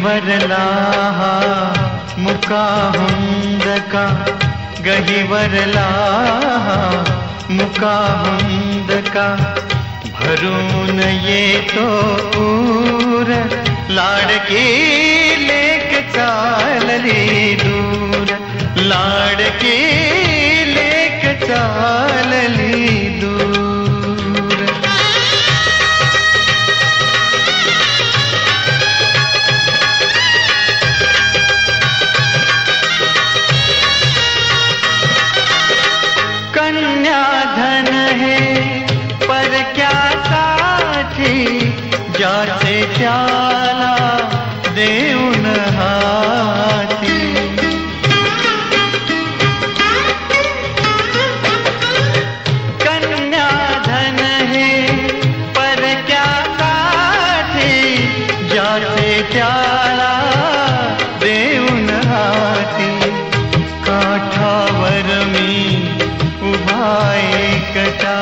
गहिवरला मुका हुंदका गहिवरला मुका हुंदका भरून येतो पूर लाडकी लेक चालली दूर लाडकी लेक चालली दूर कन्याधन है पर क्या साथी जाचे त्याला देऊन हाती कन्याधन है पर क्या साथी जाचे त्याला देऊन हाती काठावर मी एकटा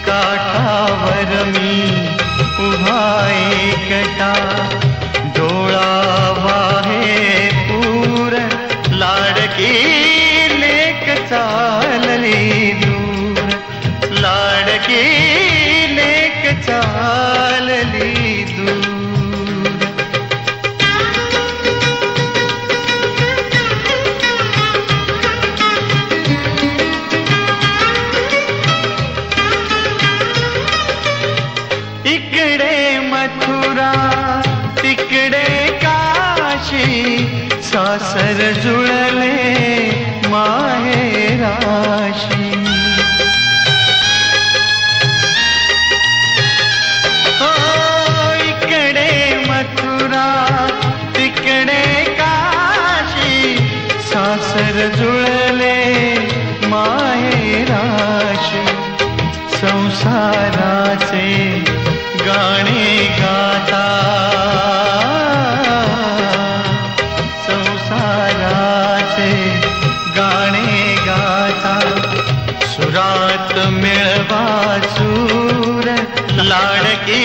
काठावर मी उभा एकटा डोळा वाहे पूर लाडकी लेक चालली दूर लाडकी लेक चालली दूर इकडे मथुरा तिकडे काशी सासर जुळले माहेराशी हो इकडे मथुरा तिकडे काशी सासर जुळले माहेराशी संसाराचे गाणे गाता संसाराचे गाणे गाता सुरात मिळवा सूर लाडकी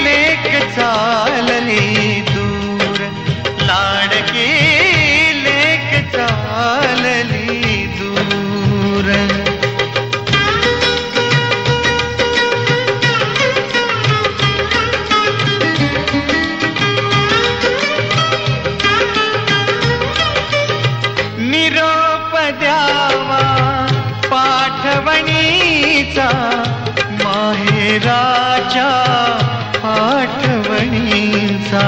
लेक चालली दूर लाडकी लेक चालली दूर निरोप द्यावा पाठवणीचा माहेराच्या आठवणीचा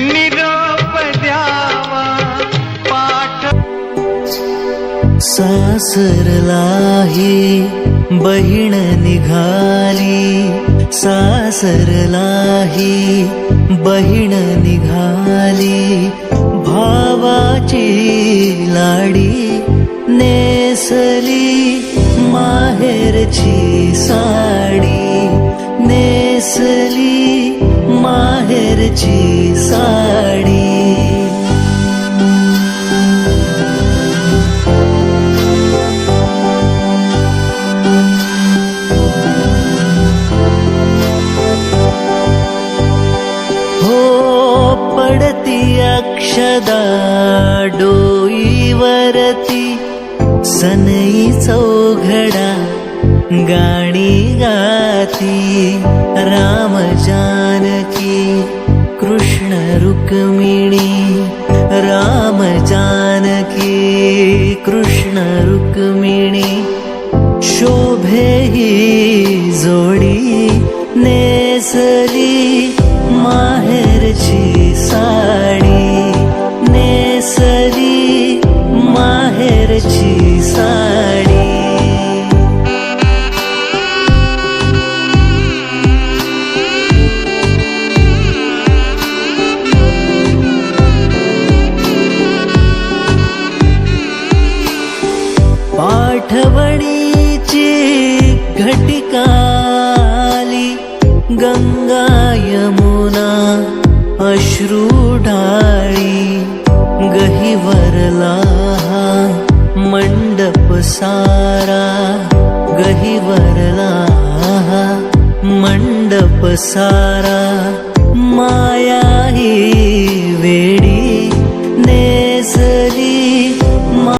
निरोप द्यावा पाठ सासरलाही बहीण निघाली सासरलाही बहीण निघाली भावाची लाडी नेसली माहेरची साडी नेसली माहेरची साडी अक्षदा डोईवरती सनई चौघडा गाणी गाती राम जानकी कृष्ण रुक्मिणी राम जानकी कृष्ण रुक्मिणी शोभे ही जोडी नेसली माहेरची साडी नेसली माहेरची साडी पाठवणीची घटिकाली गंगा यमुना अश्रू ढाळी गहिवरला मंड मंडप सारा गहिवरला मंडप सारा माया